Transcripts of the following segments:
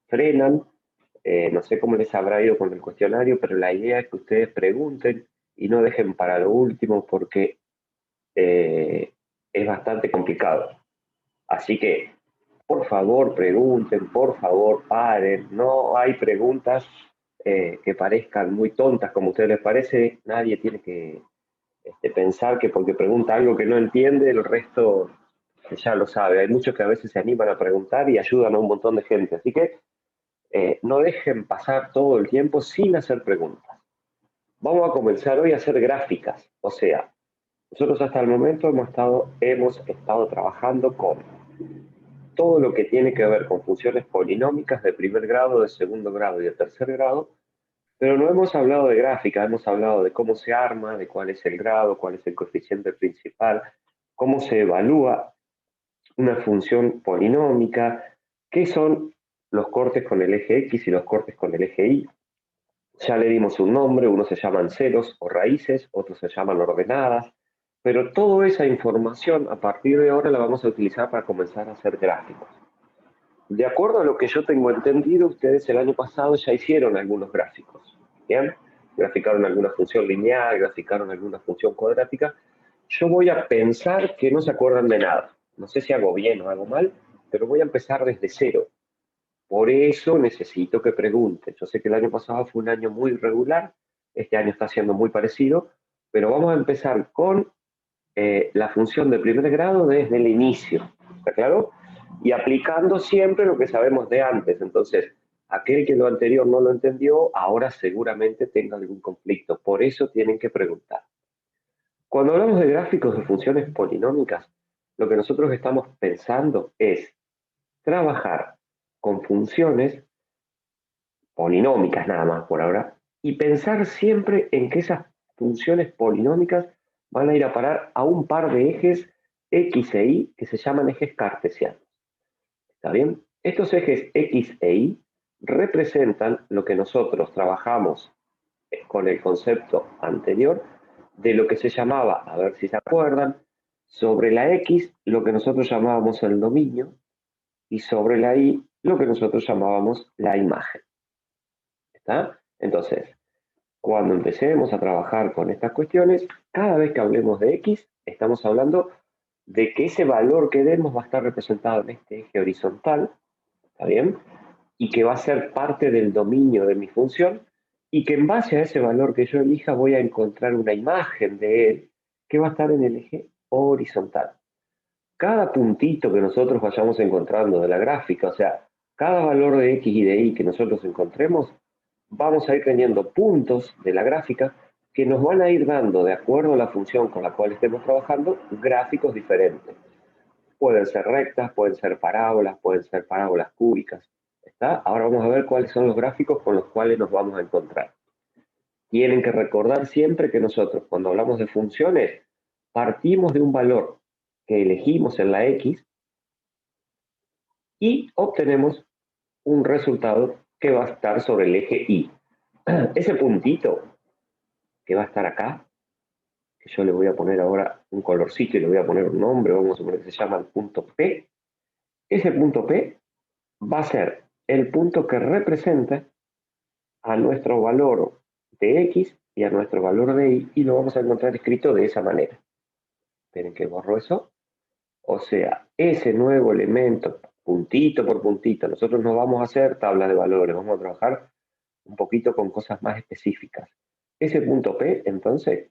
frenan. No sé cómo les habrá ido con el cuestionario, pero la idea es que ustedes pregunten y no dejen para lo último porque es bastante complicado. Así que, por favor, pregunten, por favor, paren. No hay preguntas que parezcan muy tontas como a ustedes les parece. Nadie tiene que pensar que porque pregunta algo que no entiende, el resto ya lo sabe. Hay muchos que a veces se animan a preguntar y ayudan a un montón de gente. Así que no dejen pasar todo el tiempo sin hacer preguntas. Vamos a comenzar hoy a hacer gráficas. O sea, nosotros hasta el momento hemos estado trabajando con todo lo que tiene que ver con funciones polinómicas de primer grado, de segundo grado y de tercer grado, pero no hemos hablado de gráfica, hemos hablado de cómo se arma, de cuál es el grado, cuál es el coeficiente principal, cómo se evalúa una función polinómica, qué son los cortes con el eje X y los cortes con el eje Y. Ya le dimos un nombre, unos se llaman ceros o raíces, otros se llaman ordenadas, pero toda esa información a partir de ahora la vamos a utilizar para comenzar a hacer gráficos. De acuerdo a lo que yo tengo entendido, ustedes el año pasado ya hicieron algunos gráficos, ¿bien? Graficaron alguna función lineal, graficaron alguna función cuadrática. Yo voy a pensar que no se acuerdan de nada. No sé si hago bien o hago mal, pero voy a empezar desde cero. Por eso necesito que pregunten. Yo sé que el año pasado fue un año muy regular, este año está siendo muy parecido, pero vamos a empezar con la función de primer grado desde el inicio, ¿está claro? Y aplicando siempre lo que sabemos de antes. Entonces, aquel que lo anterior no lo entendió, ahora seguramente tenga algún conflicto. Por eso tienen que preguntar. Cuando hablamos de gráficos de funciones polinómicas, lo que nosotros estamos pensando es trabajar con funciones polinómicas nada más por ahora, y pensar siempre en que esas funciones polinómicas van a ir a parar a un par de ejes X e Y que se llaman ejes cartesianos. ¿Está bien? Estos ejes X e Y representan lo que nosotros trabajamos con el concepto anterior de lo que se llamaba, a ver si se acuerdan, sobre la X lo que nosotros llamábamos el dominio y sobre la Y lo que nosotros llamábamos la imagen. ¿Está? Entonces, cuando empecemos a trabajar con estas cuestiones, cada vez que hablemos de X, estamos hablando de que ese valor que demos va a estar representado en este eje horizontal, ¿está bien? Y que va a ser parte del dominio de mi función, y que en base a ese valor que yo elija voy a encontrar una imagen de él que va a estar en el eje horizontal. Cada puntito que nosotros vayamos encontrando de la gráfica, o sea, cada valor de X y de Y que nosotros encontremos, vamos a ir teniendo puntos de la gráfica que nos van a ir dando, de acuerdo a la función con la cual estemos trabajando, gráficos diferentes. Pueden ser rectas, pueden ser parábolas cúbicas. ¿Está? Ahora vamos a ver cuáles son los gráficos con los cuales nos vamos a encontrar. Tienen que recordar siempre que nosotros, cuando hablamos de funciones, partimos de un valor que elegimos en la X y obtenemos un resultado que va a estar sobre el eje Y. Ese puntito que va a estar acá, que yo le voy a poner ahora un colorcito y le voy a poner un nombre, vamos a suponer que se llama el punto P. Ese punto P va a ser el punto que representa a nuestro valor de X y a nuestro valor de Y lo vamos a encontrar escrito de esa manera. Esperen que borro eso. O sea, ese nuevo elemento, puntito por puntito, nosotros no vamos a hacer tablas de valores, vamos a trabajar un poquito con cosas más específicas. Ese punto P, entonces,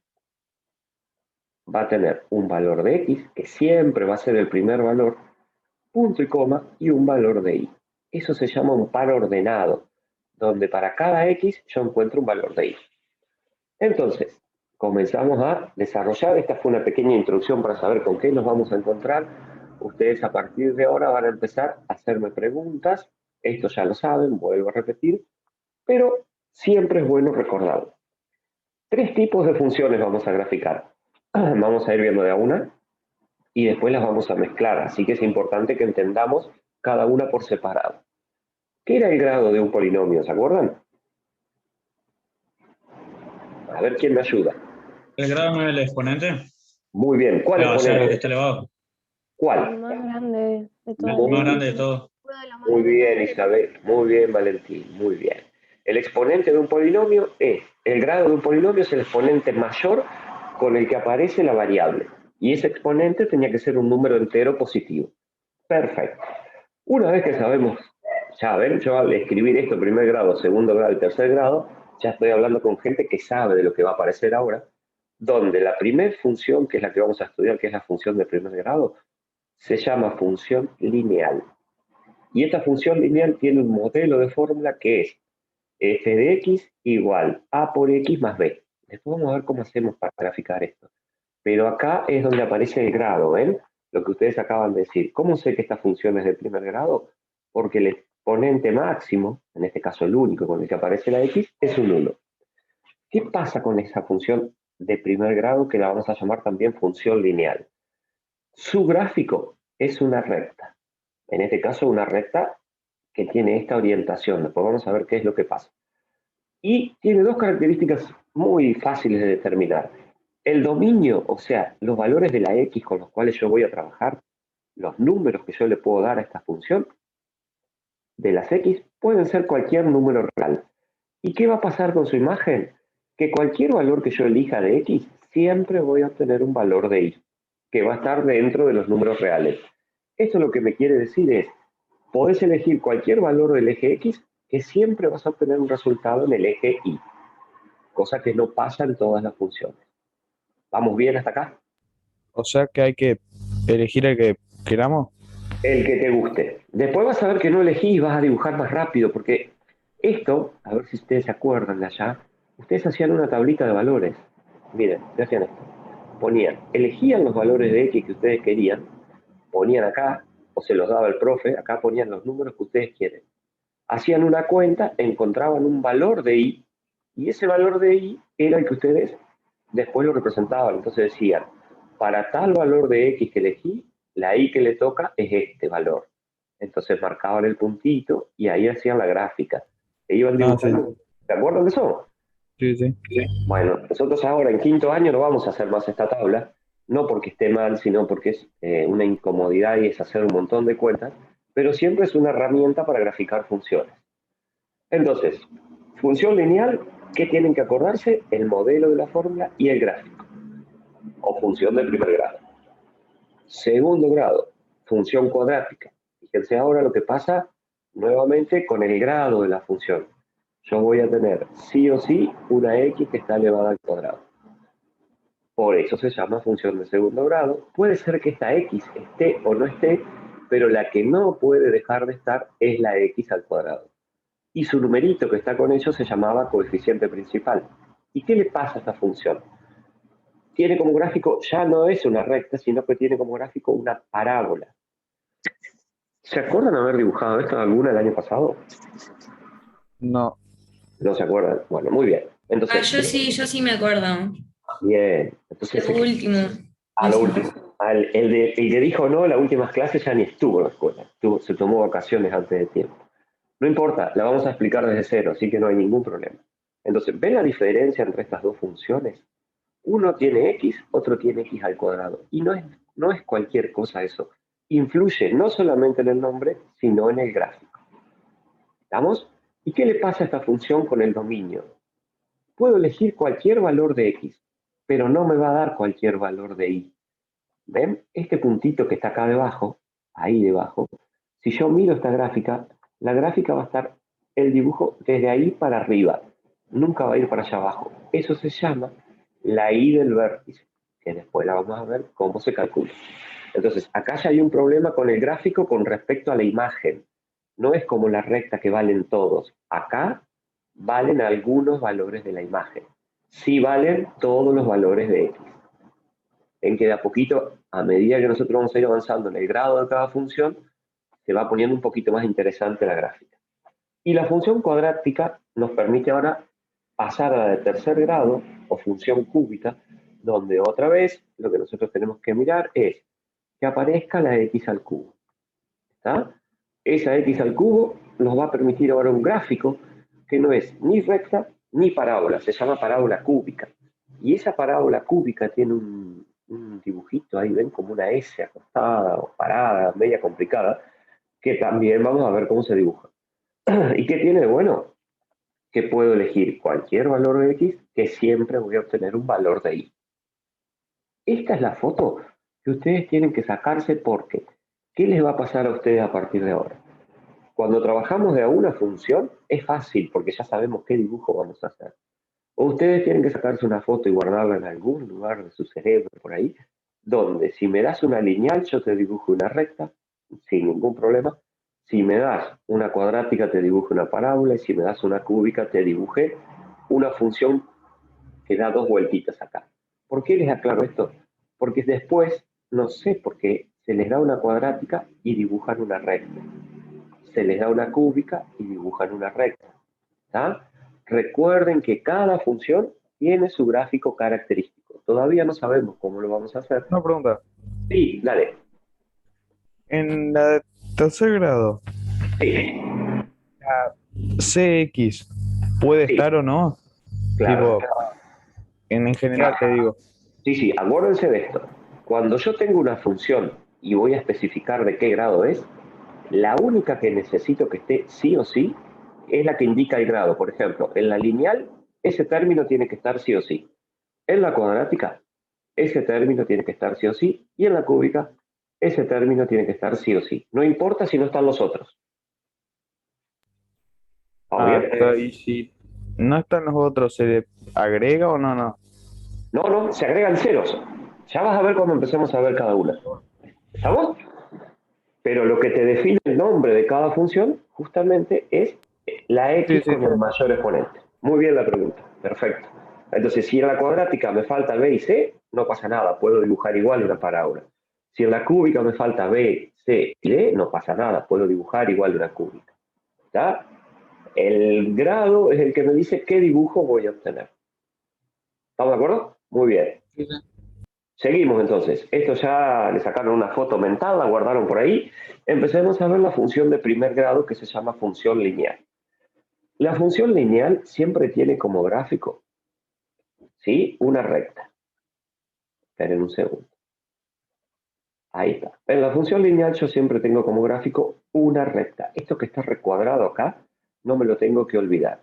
va a tener un valor de X, que siempre va a ser el primer valor, punto y coma, y un valor de Y. Eso se llama un par ordenado, donde para cada X yo encuentro un valor de Y. Entonces, comenzamos a desarrollar. Esta fue una pequeña introducción para saber con qué nos vamos a encontrar. Ustedes a partir de ahora van a empezar a hacerme preguntas. Esto ya lo saben, vuelvo a repetir, pero siempre es bueno recordarlo. Tres tipos de funciones vamos a graficar. Vamos a ir viendo de a una y después las vamos a mezclar. Así que es importante que entendamos cada una por separado. ¿Qué era el grado de un polinomio? ¿Se acuerdan? A ver quién me ayuda. El grado no es el exponente. Muy bien. ¿Cuál No, o sea, exponente? está elevado. ¿Cuál? El más grande de El todos. más grande de todo. Muy bien, Isabel. Muy bien, Valentín. Muy bien. El exponente de un polinomio es, el grado de un polinomio es el exponente mayor con el que aparece la variable. Y ese exponente tenía que ser un número entero positivo. Perfecto. Una vez que sabemos, ya ven, yo al escribir esto, primer grado, segundo grado y tercer grado, ya estoy hablando con gente que sabe de lo que va a aparecer ahora, donde la primera función, que es la que vamos a estudiar, que es la función de primer grado, se llama función lineal. Y esta función lineal tiene un modelo de fórmula que es f de x igual a por x más b. Después vamos a ver cómo hacemos para graficar esto. Pero acá es donde aparece el grado, ¿ven? Lo que ustedes acaban de decir. ¿Cómo sé que esta función es de primer grado? Porque el exponente máximo, en este caso el único con el que aparece la x, es un 1. ¿Qué pasa con esa función de primer grado que la vamos a llamar también función lineal? Su gráfico es una recta. En este caso, una recta que tiene esta orientación. Después vamos a ver qué es lo que pasa. Y tiene dos características muy fáciles de determinar. El dominio, o sea, los valores de la x con los cuales yo voy a trabajar, los números que yo le puedo dar a esta función de las x, pueden ser cualquier número real. ¿Y qué va a pasar con su imagen? Que cualquier valor que yo elija de x, siempre voy a obtener un valor de y, que va a estar dentro de los números reales. Esto lo que me quiere decir es, podés elegir cualquier valor del eje x, que siempre vas a obtener un resultado en el eje y, cosa que no pasa en todas las funciones. ¿Vamos bien hasta acá? O sea que hay que elegir el que queramos. El que te guste. Después vas a ver que no elegís, vas a dibujar más rápido, porque esto, a ver si ustedes se acuerdan de allá, ustedes hacían una tablita de valores. Miren, ¿qué hacían esto? Ponían, elegían los valores de X que ustedes querían, ponían acá, o se los daba el profe, acá ponían los números que ustedes quieren. Hacían una cuenta, encontraban un valor de Y, y ese valor de Y era el que ustedes después lo representaban. Entonces decían, para tal valor de X que elegí, la Y que le toca es este valor. Entonces marcaban el puntito y ahí hacían la gráfica. E iban Ah, sí, dibujando. ¿Se acuerdan de eso? sí, sí. Bueno, nosotros ahora en quinto año no vamos a hacer más esta tabla, no porque esté mal, sino porque es una incomodidad y es hacer un montón de cuentas, pero siempre es una herramienta para graficar funciones. Entonces, función lineal, ¿qué tienen que acordarse? El modelo de la fórmula y el gráfico, o función de primer grado. Segundo grado, función cuadrática. Fíjense ahora lo que pasa nuevamente con el grado de la función. Yo voy a tener sí o sí una x que está elevada al cuadrado. Por eso se llama función de segundo grado. Puede ser que esta x esté o no esté, pero la que no puede dejar de estar es la x al cuadrado. Y su numerito que está con ello se llamaba coeficiente principal. ¿Y qué le pasa a esta función? Tiene como gráfico, ya no es una recta, sino que tiene como gráfico una parábola. ¿Se acuerdan haber dibujado esto alguna el año pasado? No. No se acuerdan. Bueno, muy bien. Ah, Entonces, yo sí me acuerdo. bien. Entonces, Lo último. a lo último. El que dijo no, las últimas clases ya ni estuvo en la escuela. Se tomó vacaciones antes de tiempo. No importa, la vamos a explicar desde cero, así que no hay ningún problema. Entonces, ¿ven la diferencia entre estas dos funciones? Uno tiene x, otro tiene x al cuadrado. Y no es cualquier cosa eso. Influye no solamente en el nombre, sino en el gráfico. ¿Estamos? ¿Y qué le pasa a esta función con el dominio? Puedo elegir cualquier valor de x, pero no me va a dar cualquier valor de y. ¿Ven? Este puntito que está acá debajo, ahí debajo, si yo miro esta gráfica, la gráfica va a estar el dibujo desde ahí para arriba, nunca va a ir para allá abajo. Eso se llama la y del vértice, que después la vamos a ver cómo se calcula. Entonces, acá ya hay un problema con el gráfico con respecto a la imagen. No es como la recta que valen todos. Acá valen algunos valores de la imagen. Sí valen todos los valores de x. En que de a poquito, a medida que nosotros vamos a ir avanzando en el grado de cada función, se va poniendo un poquito más interesante la gráfica. Y la función cuadrática nos permite ahora pasar a la de tercer grado, o función cúbica, donde otra vez lo que nosotros tenemos que mirar es que aparezca la x al cubo. ¿Está? Esa x al cubo nos va a permitir ahora un gráfico que no es ni recta ni parábola, se llama parábola cúbica. Y esa parábola cúbica tiene un dibujito ahí, ven, como una S acostada o parada, media complicada, que también vamos a ver cómo se dibuja. ¿Y qué tiene de bueno? Que puedo elegir cualquier valor de X, que siempre voy a obtener un valor de Y. Esta es la foto que ustedes tienen que sacarse porque, ¿qué les va a pasar a ustedes a partir de ahora? Cuando trabajamos de a una función, es fácil porque ya sabemos qué dibujo vamos a hacer. O ustedes tienen que sacarse una foto y guardarla en algún lugar de su cerebro, por ahí, donde si me das una lineal, yo te dibujo una recta, sin ningún problema. Si me das una cuadrática, te dibujo una parábola. Y si me das una cúbica, te dibujé una función que da dos vueltitas acá. ¿Por qué les aclaro esto? Porque después, no sé por qué, se les da una cuadrática y dibujan una recta. Se les da una cúbica y dibujan una recta. ¿Tá? Recuerden que cada función tiene su gráfico característico. Todavía no sabemos cómo lo vamos a hacer. Una pregunta. Sí, dale. En la de tercer grado, Sí, CX puede sí, estar o no. claro. Tipo, en general te digo. Sí, sí, acuérdense de esto. Cuando yo tengo una función y voy a especificar de qué grado es, la única que necesito que esté sí o sí es la que indica el grado. Por ejemplo, en la lineal, ese término tiene que estar sí o sí. En la cuadrática, ese término tiene que estar sí o sí. Y en la cúbica, ese término tiene que estar sí o sí. No importa si no están los otros. ¿Vamos Ah, bien? y si no están los otros, ¿se le agrega o no? No. No, no, se agregan ceros. Ya vas a ver cuando empecemos a ver cada una. ¿Estamos? Pero lo que te define el nombre de cada función justamente es la Sí, X sí. con el mayor exponente. Muy bien la pregunta, perfecto. Entonces, si en la cuadrática me falta B y C, no pasa nada, puedo dibujar igual una parábola. Si en la cúbica me falta B, C y D, no pasa nada, puedo dibujar igual una cúbica. ¿Está? El grado es el que me dice qué dibujo voy a obtener. ¿Estamos de acuerdo? Muy bien. Sí, sí. Seguimos entonces. Esto ya le sacaron una foto mental, la guardaron por ahí. Empecemos a ver la función de primer grado que se llama función lineal. La función lineal siempre tiene como gráfico, ¿sí? Una recta. Esperen un segundo. Ahí está. En la función lineal yo siempre tengo como gráfico una recta. Esto que está recuadrado acá, no me lo tengo que olvidar.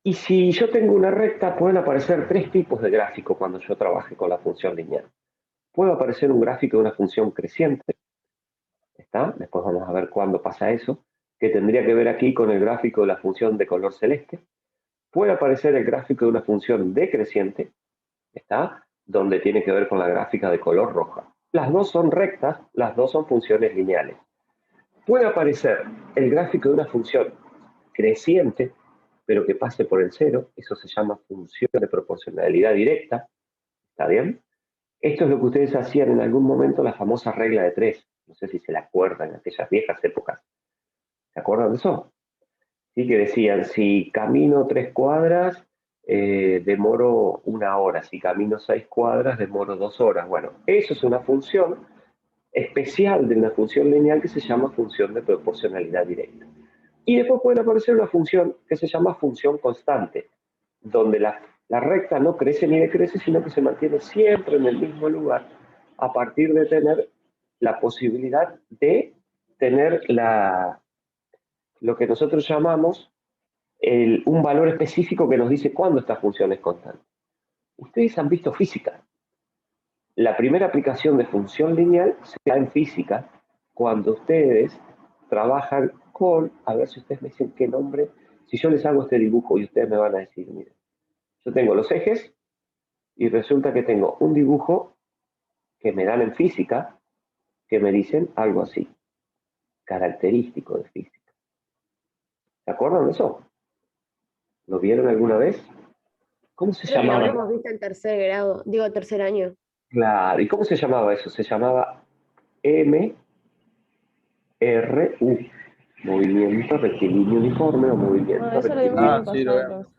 Y si yo tengo una recta, pueden aparecer tres tipos de gráfico cuando yo trabaje con la función lineal. Puede aparecer un gráfico de una función creciente, ¿está? Después vamos a ver cuándo pasa eso, que tendría que ver aquí con el gráfico de la función de color celeste. Puede aparecer el gráfico de una función decreciente, ¿está? Donde tiene que ver con la gráfica de color roja. Las dos son rectas, las dos son funciones lineales. Puede aparecer el gráfico de una función creciente, pero que pase por el cero, eso se llama función de proporcionalidad directa, ¿está bien? Esto es lo que ustedes hacían en algún momento, la famosa regla de tres. No sé si se la acuerdan en aquellas viejas épocas. ¿Se acuerdan de eso? Sí, que decían, si camino 3 cuadras, demoro 1 hora. Si camino 6 cuadras, demoro 2 horas. Bueno, eso es una función especial de una función lineal que se llama función de proporcionalidad directa. Y después puede aparecer una función que se llama función constante, donde la recta no crece ni decrece, sino que se mantiene siempre en el mismo lugar a partir de tener la posibilidad de tener lo que nosotros llamamos un valor específico que nos dice cuándo esta función es constante. Ustedes han visto física. La primera aplicación de función lineal se da en física cuando ustedes trabajan con, a ver si ustedes me dicen qué nombre, si yo les hago este dibujo y ustedes me van a decir, miren, yo tengo los ejes y resulta que tengo un dibujo que me dan en física que me dicen algo así, característico de física. ¿Se acuerdan de eso? ¿Lo vieron alguna vez? ¿Cómo se Creo que lo llamaba? habíamos visto en tercer grado, digo tercer año. Claro, ¿y cómo se llamaba eso? Se llamaba MRU, movimiento rectilíneo uniforme o No, movimiento eso lo vimos el rectilíneo. Ah, año sí, lo pasado, veo. entonces.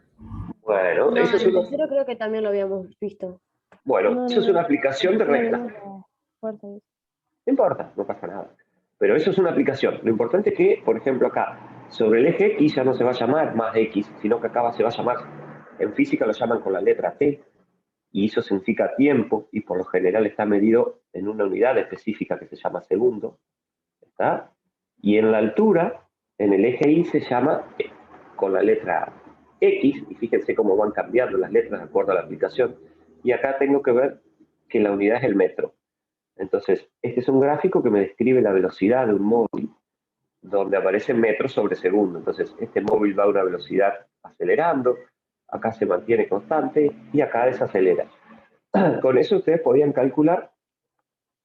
Bueno, No, eso es en una, tercero creo que también lo habíamos visto. bueno, No, eso no, es una no. aplicación de Eso lo recta. vimos la fuerza. No importa, no pasa nada. Pero eso es una aplicación. Lo importante es que, por ejemplo, acá, sobre el eje X ya no se va a llamar más X, sino que acá se va a llamar, en física lo llaman con la letra T, y eso significa tiempo, y por lo general está medido en una unidad específica que se llama segundo, ¿está? Y en la altura, en el eje Y se llama con la letra X, y fíjense cómo van cambiando las letras de acuerdo a la aplicación. Y acá tengo que ver que la unidad es el metro. Entonces, este es un gráfico que me describe la velocidad de un móvil, donde aparecen metros sobre segundo. Entonces, este móvil va a una velocidad acelerando, acá se mantiene constante y acá desacelera. Con eso ustedes podían calcular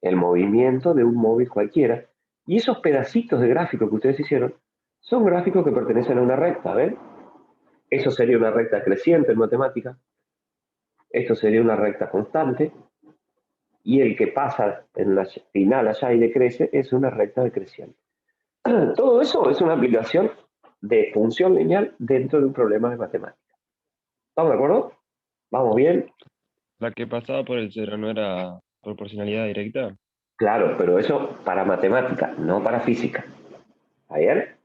el movimiento de un móvil cualquiera. Y esos pedacitos de gráfico que ustedes hicieron son gráficos que pertenecen a una recta, ¿ven? Eso sería una recta creciente en matemática. Esto sería una recta constante. Y el que pasa en la final allá y decrece es una recta decreciente. Todo eso es una aplicación de función lineal dentro de un problema de matemática. ¿Estamos de acuerdo? ¿Vamos bien? La que pasaba por el cero no era proporcionalidad directa. Claro, pero eso para matemática, no para física. ¿Ayer?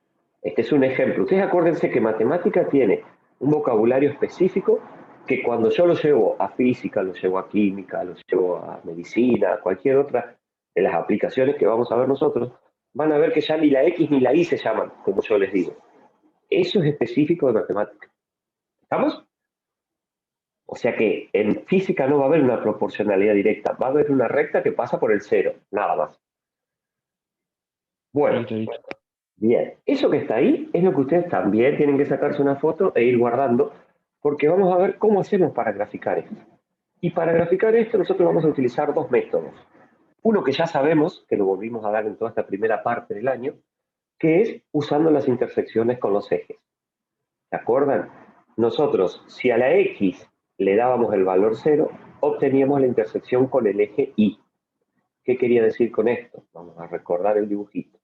Este es un ejemplo. Ustedes acuérdense que matemática tiene un vocabulario específico que cuando yo lo llevo a física, lo llevo a química, lo llevo a medicina, a cualquier otra de las aplicaciones que vamos a ver nosotros, van a ver que ya ni la X ni la Y se llaman, como yo les digo. Eso es específico de matemática. ¿Estamos? O sea que en física no va a haber una proporcionalidad directa, va a haber una recta que pasa por el cero, nada más. Bueno, Listo, listo. bien, eso que está ahí es lo que ustedes también tienen que sacarse una foto e ir guardando, porque vamos a ver cómo hacemos para graficar esto. Y para graficar esto nosotros vamos a utilizar dos métodos. Uno que ya sabemos, que lo volvimos a dar en toda esta primera parte del año, que es usando las intersecciones con los ejes. ¿Se acuerdan? Nosotros, si a la X le dábamos el valor 0, obteníamos la intersección con el eje Y. ¿Qué quería decir con esto? Vamos a recordar el dibujito,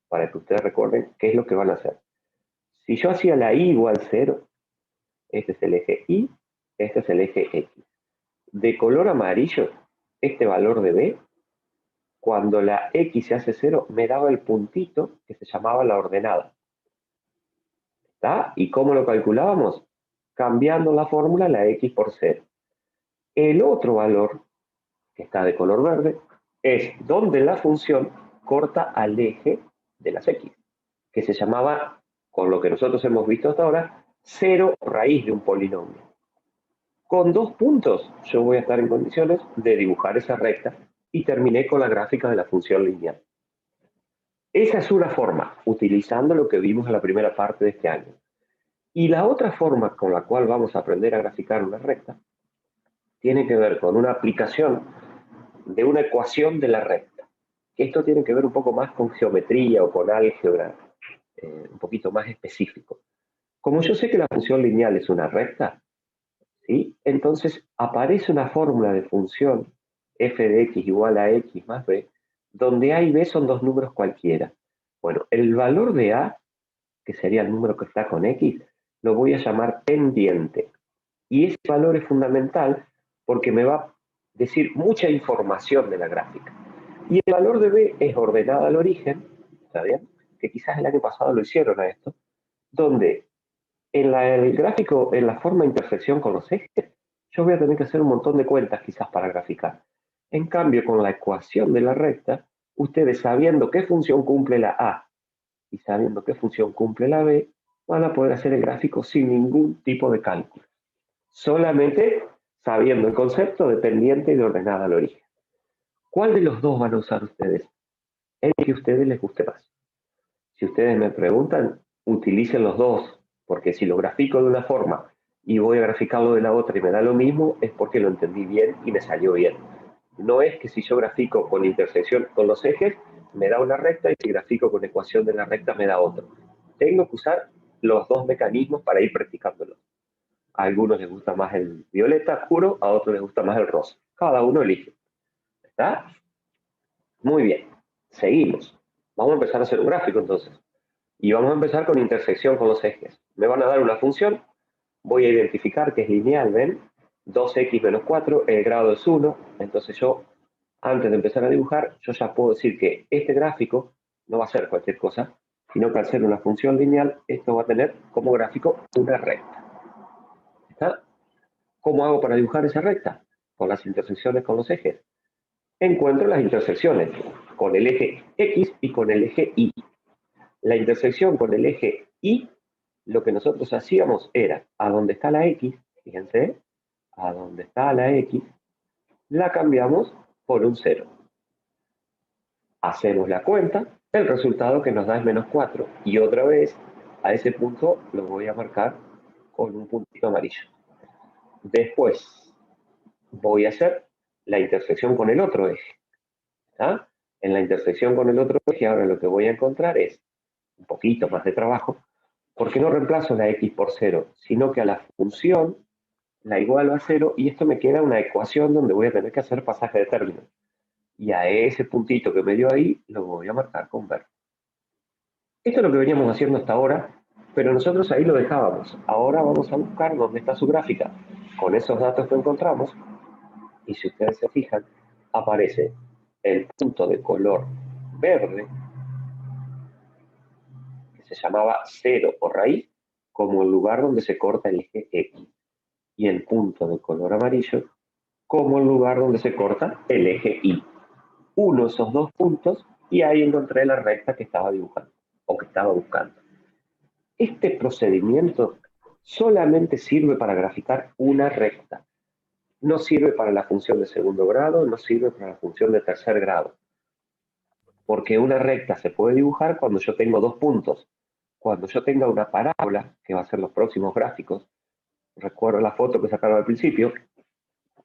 para que ustedes recuerden qué es lo que van a hacer. Si yo hacía la Y igual 0, este es el eje Y, este es el eje X. De color amarillo, este valor de B, cuando la X se hace 0, me daba el puntito que se llamaba la ordenada. ¿Está? ¿Y cómo lo calculábamos? Cambiando la fórmula la X por 0. El otro valor, que está de color verde, es donde la función corta al eje de las X, que se llamaba, con lo que nosotros hemos visto hasta ahora, 0 raíz de un polinomio. Con 2 puntos yo voy a estar en condiciones de dibujar esa recta y terminé con la gráfica de la función lineal. Esa es una forma, utilizando lo que vimos en la primera parte de este año. Y la otra forma con la cual vamos a aprender a graficar una recta tiene que ver con una aplicación de una ecuación de la recta. Esto tiene que ver un poco más con geometría o con álgebra, un poquito más específico. Como yo sé que la función lineal es una recta, ¿sí? Entonces aparece una fórmula de función f de x igual a x más b, donde a y b son dos números cualquiera. Bueno, el valor de a, que sería el número que está con x, lo voy a llamar pendiente. Y ese valor es fundamental porque me va a decir mucha información de la gráfica. Y el valor de b es ordenada al origen, ¿está bien? Que quizás el año pasado lo hicieron a esto, donde en el gráfico, en la forma de intersección con los ejes, yo voy a tener que hacer un montón de cuentas quizás para graficar. En cambio, con la ecuación de la recta, ustedes sabiendo qué función cumple la A y sabiendo qué función cumple la B, van a poder hacer el gráfico sin ningún tipo de cálculo. Solamente sabiendo el concepto de pendiente y de ordenada al origen. ¿Cuál de los dos van a usar ustedes? El que a ustedes les guste más. Si ustedes me preguntan, utilicen los dos, porque si lo grafico de una forma y voy a graficarlo de la otra y me da lo mismo, es porque lo entendí bien y me salió bien. No es que si yo grafico con intersección con los ejes, me da una recta y si grafico con ecuación de la recta me da otro. Tengo que usar los dos mecanismos para ir practicándolo. A algunos les gusta más el violeta oscuro, a otros les gusta más el rosa. Cada uno elige. ¿Está? Muy bien. Seguimos. Vamos a empezar a hacer un gráfico entonces. Y vamos a empezar con intersección con los ejes. Me van a dar una función, voy a identificar que es lineal, ¿ven? 2x menos 4, el grado es 1, entonces yo, antes de empezar a dibujar, yo ya puedo decir que este gráfico no va a ser cualquier cosa, sino que al ser una función lineal, esto va a tener como gráfico una recta. ¿Está? ¿Cómo hago para dibujar esa recta? Con las intersecciones con los ejes. Encuentro las intersecciones con el eje X y con el eje Y. La intersección con el eje Y, lo que nosotros hacíamos era, a donde está la X, fíjense, a donde está la X, la cambiamos por un 0. Hacemos la cuenta, el resultado que nos da es -4, y otra vez a ese punto lo voy a marcar con un puntito amarillo. Después voy a hacer la intersección con el otro eje. ¿Ah? En la intersección con el otro eje, ahora lo que voy a encontrar es un poquito más de trabajo, porque no reemplazo la X por 0, sino que a la función la igualo a 0, y esto me queda una ecuación donde voy a tener que hacer pasaje de términos. Y a ese puntito que me dio ahí, lo voy a marcar con verde. Esto es lo que veníamos haciendo hasta ahora, pero nosotros ahí lo dejábamos. Ahora vamos a buscar dónde está su gráfica. Con esos datos que encontramos, y si ustedes se fijan, aparece el punto de color verde, que se llamaba 0 o raíz, como el lugar donde se corta el eje X. Y el punto de color amarillo como el lugar donde se corta el eje Y. Uno de esos dos puntos, y ahí encontré la recta que estaba dibujando, o que estaba buscando. Este procedimiento solamente sirve para graficar una recta. No sirve para la función de segundo grado, no sirve para la función de tercer grado. Porque una recta se puede dibujar cuando yo tengo dos puntos. Cuando yo tenga una parábola, que va a ser los próximos gráficos, recuerdo la foto que sacaron al principio,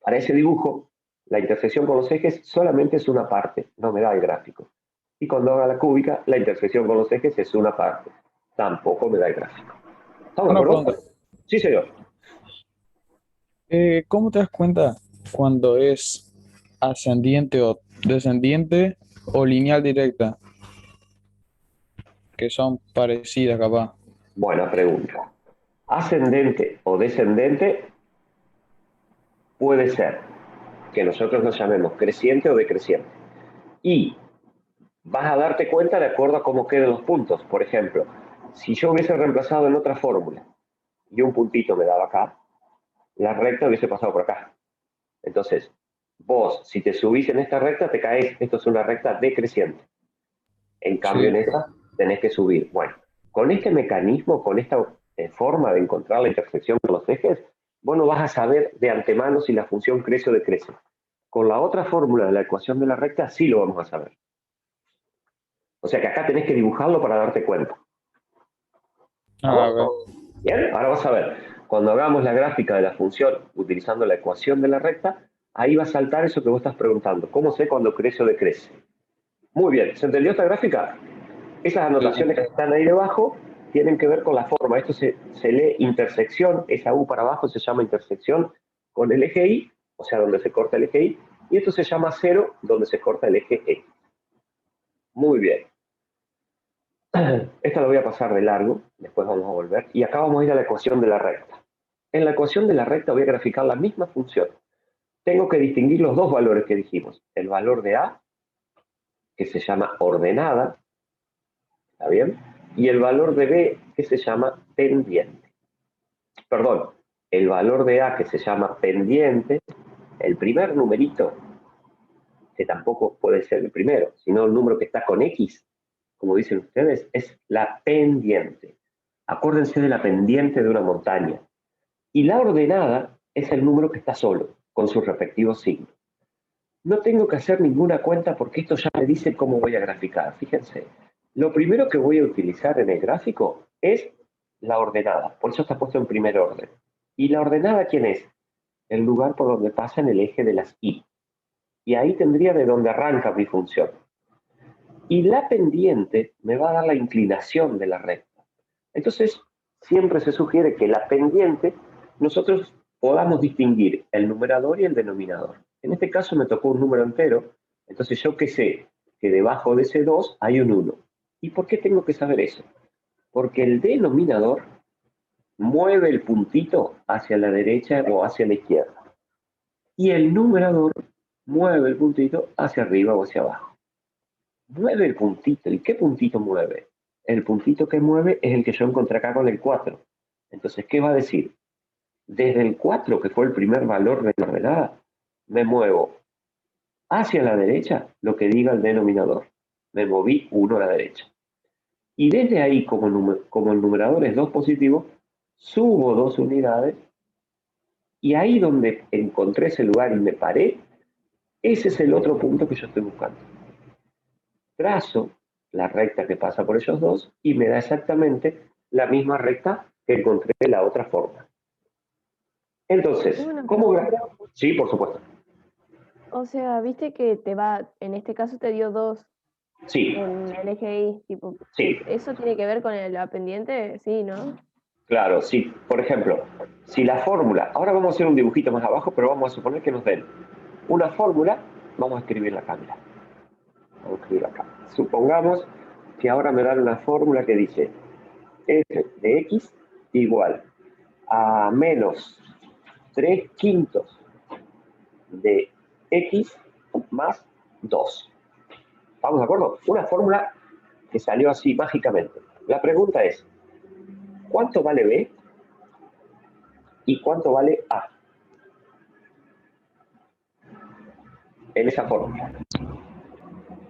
para ese dibujo, la intersección con los ejes solamente es una parte, no me da el gráfico. Y cuando haga la cúbica, la intersección con los ejes es una parte, tampoco me da el gráfico. ¿Estamos de Una acuerdo? pregunta. Sí, señor. ¿Cómo te das cuenta cuando es ascendiente o descendiente o lineal directa? Que son parecidas, capaz. Buena pregunta. Ascendente o descendente puede ser que nosotros lo llamemos creciente o decreciente. Y vas a darte cuenta de acuerdo a cómo queden los puntos. Por ejemplo, si yo hubiese reemplazado en otra fórmula y un puntito me daba acá, la recta hubiese pasado por acá. Entonces, vos, si te subís en esta recta, te caes. Esto es una recta decreciente. En cambio, en Sí. esta tenés que subir. Bueno, con este mecanismo, con esta forma de encontrar la intersección con los ejes, vos no vas a saber de antemano si la función crece o decrece. Con la otra fórmula de la ecuación de la recta, sí lo vamos a saber. O sea que acá tenés que dibujarlo para darte cuenta. Ah, ¿Vamos? ok. Bien, ahora vas a ver. Cuando hagamos la gráfica de la función utilizando la ecuación de la recta, ahí va a saltar eso que vos estás preguntando. ¿Cómo sé cuando crece o decrece? Muy bien, ¿se entendió esta gráfica? Esas anotaciones que están ahí debajo tienen que ver con la forma. Esto se lee intersección, esa U para abajo se llama intersección con el eje Y, o sea, donde se corta el eje Y, y esto se llama 0, donde se corta el eje X. Muy bien. Esta lo voy a pasar de largo, después vamos a volver. Y acá vamos a ir a la ecuación de la recta. En la ecuación de la recta voy a graficar la misma función. Tengo que distinguir los dos valores que dijimos. El valor de A, que se llama ordenada, ¿está bien? Y el valor de B, que se llama pendiente. Perdón, el valor de A, que se llama pendiente, el primer numerito, que tampoco puede ser el primero, sino el número que está con X, como dicen ustedes, es la pendiente. Acuérdense de la pendiente de una montaña. Y la ordenada es el número que está solo, con sus respectivos signos. No tengo que hacer ninguna cuenta porque esto ya me dice cómo voy a graficar. Fíjense, lo primero que voy a utilizar en el gráfico es la ordenada. Por eso está puesto en primer orden. ¿Y la ordenada quién es? El lugar por donde pasa en el eje de las Y. Y ahí tendría de donde arranca mi función. Y la pendiente me va a dar la inclinación de la recta. Entonces, siempre se sugiere que la pendiente nosotros podamos distinguir el numerador y el denominador. En este caso me tocó un número entero, entonces yo que sé que debajo de ese 2 hay un 1. ¿Y por qué tengo que saber eso? Porque el denominador mueve el puntito hacia la derecha o hacia la izquierda. Y el numerador mueve el puntito hacia arriba o hacia abajo. Mueve el puntito. ¿Y qué puntito mueve? El puntito que mueve es el que yo encontré acá con el 4. Entonces, ¿qué va a decir? Desde el 4, que fue el primer valor de la ordenada, me muevo hacia la derecha, lo que diga el denominador. Me moví 1 a la derecha. Y desde ahí, como el numerador es 2 positivo, subo 2 unidades y ahí donde encontré ese lugar y me paré, ese es el otro punto que yo estoy buscando. Trazo la recta que pasa por ellos dos y me da exactamente la misma recta que encontré de la otra forma. Entonces, Tengo una ¿cómo? pregunta. Sí, por supuesto. O sea, viste que te va, en este caso te dio 2 Sí, en el eje Y, tipo, sí, ¿eso tiene que ver con la pendiente? Sí, ¿no? claro, sí. Por ejemplo, si la fórmula, ahora vamos a hacer un dibujito más abajo, pero vamos a suponer que nos den una fórmula, vamos a escribirla acá, mira. Vamos a escribirla acá. Supongamos que ahora me dan una fórmula que dice f de x igual a menos 3 quintos de x más 2. ¿Estamos de acuerdo? Una fórmula que salió así mágicamente. La pregunta es, ¿cuánto vale b y cuánto vale a en esa fórmula?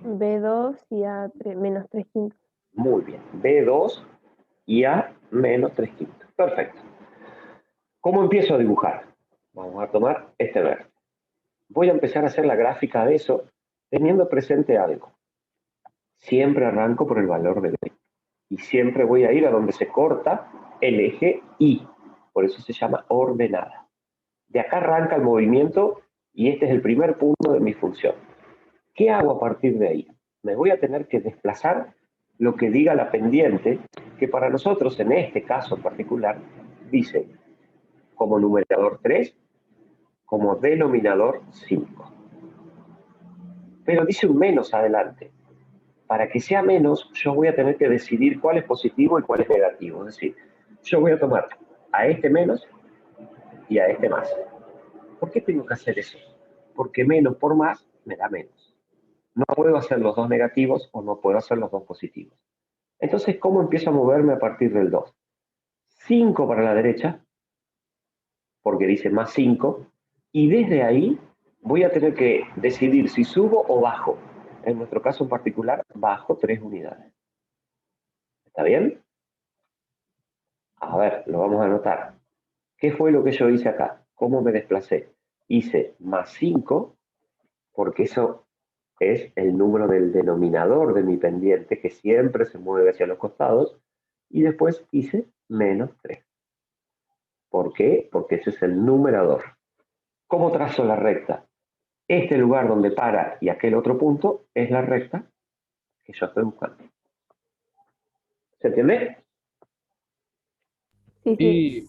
B2 y A3, menos 3 quintos. Muy bien, b2 y a menos 3 quintos. Perfecto. ¿Cómo empiezo a dibujar? Vamos a tomar este verde. Voy a empezar a hacer la gráfica de eso teniendo presente algo. Siempre arranco por el valor de b y siempre voy a ir a donde se corta el eje y. Por eso se llama ordenada. De acá arranca el movimiento y este es el primer punto de mi función. ¿Qué hago a partir de ahí? Me voy a tener que desplazar lo que diga la pendiente, que para nosotros en este caso en particular dice como numerador 3, como denominador 5. Pero dice un menos adelante. Para que sea menos, yo voy a tener que decidir cuál es positivo y cuál es negativo. Es decir, yo voy a tomar a este menos y a este más. ¿Por qué tengo que hacer eso? Porque menos por más me da menos. No puedo hacer los dos negativos o no puedo hacer los dos positivos. Entonces, ¿cómo empiezo a moverme a partir del 2? 5 para la derecha, porque dice más 5, y desde ahí voy a tener que decidir si subo o bajo. En nuestro caso en particular, bajo 3 unidades. ¿Está bien? A ver, lo vamos a anotar. ¿Qué fue lo que yo hice acá? ¿Cómo me desplacé? Hice más 5, porque eso es el número del denominador de mi pendiente, que siempre se mueve hacia los costados, y después hice menos 3. ¿Por qué? Porque ese es el numerador. ¿Cómo trazo la recta? Este lugar donde para y aquel otro punto es la recta que yo estoy buscando. ¿Se entiende? Sí, sí. Y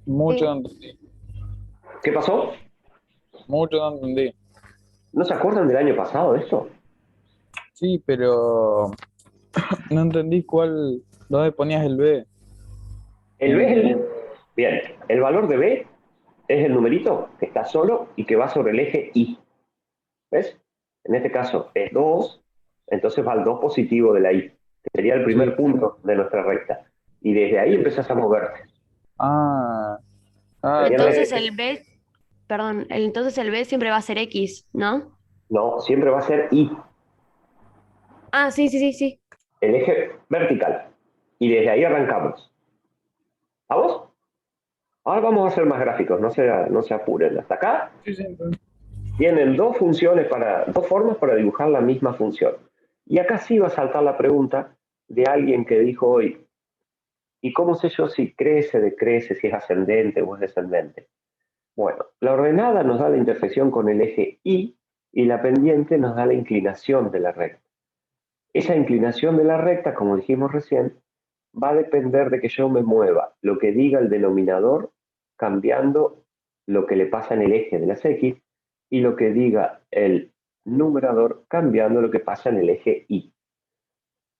mucho Sí. no entendí. ¿Qué pasó? Mucho no entendí. ¿No se acuerdan del año pasado de esto? Sí, pero no entendí dónde ponías el B. El B es bien, el valor de B es el numerito que está solo y que va sobre el eje Y. ¿Ves? En este caso es 2, entonces va al 2 positivo de la Y, que sería el primer Sí. punto de nuestra recta. Y desde ahí empezás a moverte. Ah, ¿Se ah, está Entonces bien. entiende? el B, perdón, entonces el B siempre va a ser X, ¿no? No, siempre va a ser Y, Ah, sí, sí, sí, sí. el eje vertical. Y desde ahí arrancamos. ¿A vos? Ahora vamos a hacer más gráficos, no se apuren. Hasta acá Sí, sí, entendí. tienen dos formas para dibujar la misma función. Y acá sí va a saltar la pregunta de alguien que dijo hoy, ¿y cómo sé yo si crece, decrece, si es ascendente o es descendente? Bueno, la ordenada nos da la intersección con el eje y la pendiente nos da la inclinación de la recta. Esa inclinación de la recta, como dijimos recién, va a depender de que yo me mueva lo que diga el denominador cambiando lo que le pasa en el eje de las X y lo que diga el numerador cambiando lo que pasa en el eje Y.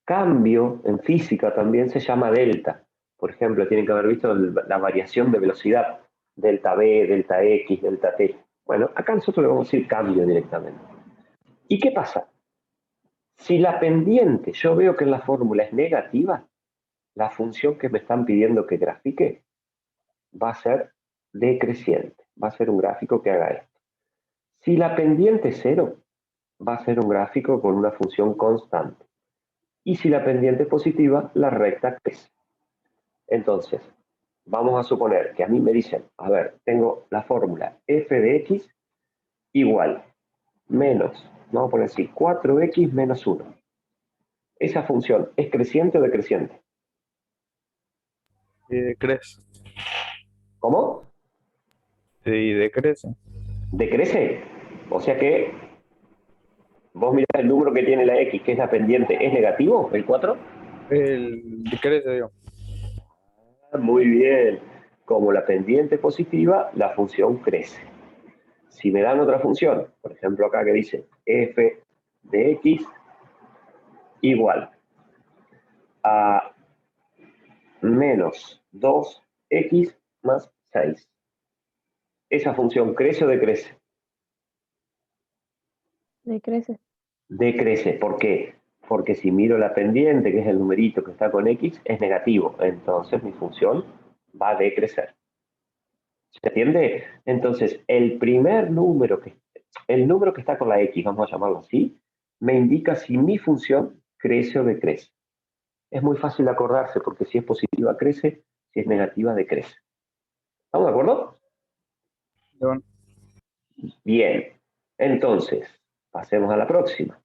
Cambio en física también se llama delta. Por ejemplo, tienen que haber visto la variación de velocidad, delta B, delta X, delta T. Bueno, acá nosotros le vamos a decir cambio directamente. ¿Y qué pasa? Si la pendiente yo veo que en la fórmula es negativa, la función que me están pidiendo que grafique va a ser decreciente, va a ser un gráfico que haga esto. Si la pendiente es cero, va a ser un gráfico con una función constante. Y si la pendiente es positiva, la recta crece. Entonces, vamos a suponer que a mí me dicen, a ver, tengo la fórmula f de x igual menos, vamos a poner así, 4x menos 1. ¿Esa función es creciente o decreciente? Y decrece. ¿Cómo? Y decrece. Decrece. O sea que vos mirás el número que tiene la x, que es la pendiente, ¿es negativo el 4? El decrece, digo. Muy bien. Como la pendiente es positiva, la función crece. Si me dan otra función, por ejemplo acá que dice f de x igual a menos 2x más 6. ¿Esa función crece o decrece? Decrece. Decrece. ¿Por qué? Porque si miro la pendiente, que es el numerito que está con x, es negativo. Entonces mi función va a decrecer. ¿Se entiende? Entonces, el número que está con la x, vamos a llamarlo así, me indica si mi función crece o decrece. Es muy fácil acordarse porque si es positiva crece, si es negativa decrece. ¿Estamos de acuerdo? Bueno, Bien. Entonces, pasemos a la próxima.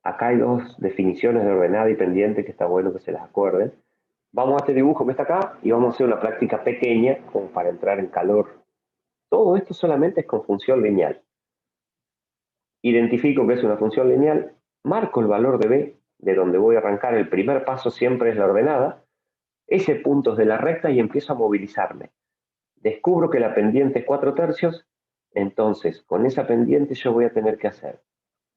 Acá hay dos definiciones de ordenada y pendiente que está bueno que se las acuerden. Vamos a este dibujo que está acá y vamos a hacer una práctica pequeña como para entrar en calor. Todo esto solamente es con función lineal. Identifico que es una función lineal, marco el valor de b, de donde voy a arrancar. El primer paso siempre es la ordenada. Ese punto es de la recta y empiezo a movilizarme. Descubro que la pendiente es 4/3, entonces con esa pendiente yo voy a tener que hacer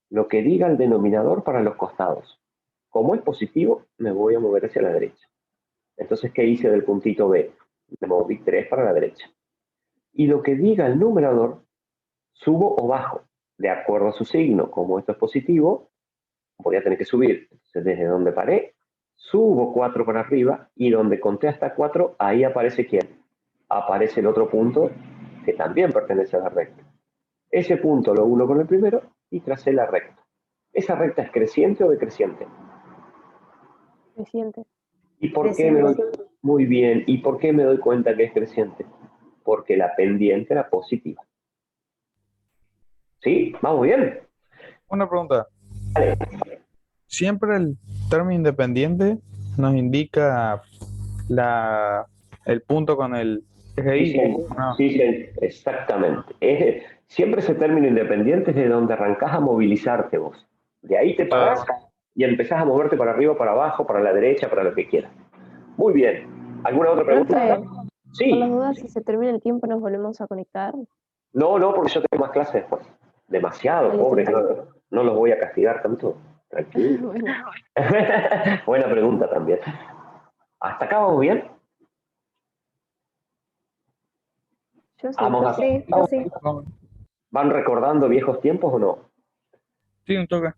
lo que diga el denominador para los costados. Como es positivo, me voy a mover hacia la derecha. Entonces, ¿qué hice del puntito B? Me moví 3 para la derecha. Y lo que diga el numerador, subo o bajo, de acuerdo a su signo. Como esto es positivo, voy a tener que subir. Entonces, desde donde paré, subo 4 para arriba y donde conté hasta 4, ahí aparece ¿quién? Aparece el otro punto que también pertenece a la recta. Ese punto lo uno con el primero y tracé la recta. ¿Esa recta es creciente o decreciente? Creciente. ¿Y por qué me doy? Creciente. Muy bien. ¿Y por qué me doy cuenta que es creciente? Porque la pendiente era positiva. ¿Sí? ¿Vamos bien? una pregunta. Siempre el término independiente nos indica el punto con el eje Sí, Y. sí, No. sí, sí, exactamente. Siempre ese término independiente es de donde arrancás a movilizarte vos. De ahí te parás Claro. y empezás a moverte para arriba, para abajo, para la derecha, para lo que quieras. Muy bien. ¿Alguna otra pregunta? Profe, por las Sí. dudas, si se termina el tiempo, nos volvemos a conectar. No, no, porque yo tengo más clases después. Demasiado, Ah, listo, pobres. listo. No, no los voy a castigar tanto. Tranquilo. Bueno, Buena pregunta también. ¿Hasta acá vamos bien? yo sí. Vamos a... Sí, yo sí. ¿Van recordando viejos tiempos o no? Sí, un toque.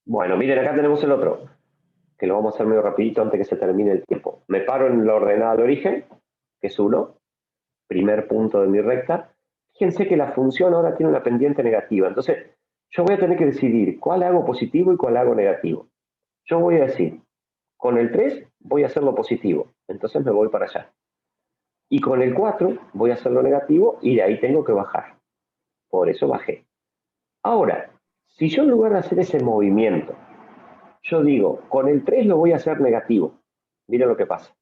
Bueno, miren, acá tenemos el otro, que lo vamos a hacer medio rapidito antes que se termine el tiempo. Me paro en la ordenada de origen, que es 1, primer punto de mi recta. Fíjense que la función ahora tiene una pendiente negativa. Entonces, yo voy a tener que decidir cuál hago positivo y cuál hago negativo. Yo voy a decir, con el 3 voy a hacerlo positivo, entonces me voy para allá. Y con el 4 voy a hacerlo negativo y de ahí tengo que bajar. Por eso bajé. Ahora, si yo en lugar de hacer ese movimiento, yo digo, con el 3 lo voy a hacer negativo. Miren lo que pasa.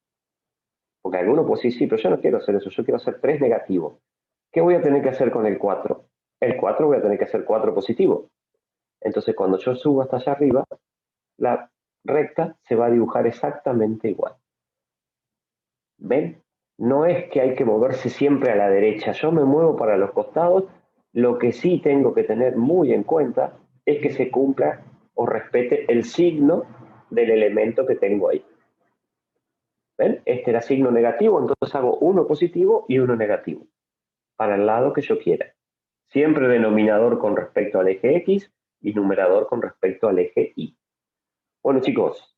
Porque alguno pues sí, pero yo no quiero hacer eso, yo quiero hacer 3 negativo. ¿Qué voy a tener que hacer con el 4? El 4 voy a tener que hacer 4 positivo. Entonces cuando yo subo hasta allá arriba, la recta se va a dibujar exactamente igual. ¿Ven? No es que hay que moverse siempre a la derecha, yo me muevo para los costados. Lo que sí tengo que tener muy en cuenta es que se cumpla o respete el signo del elemento que tengo ahí. ¿Ven? Este era signo negativo, entonces hago uno positivo y uno negativo, para el lado que yo quiera. Siempre denominador con respecto al eje X y numerador con respecto al eje Y. Bueno chicos,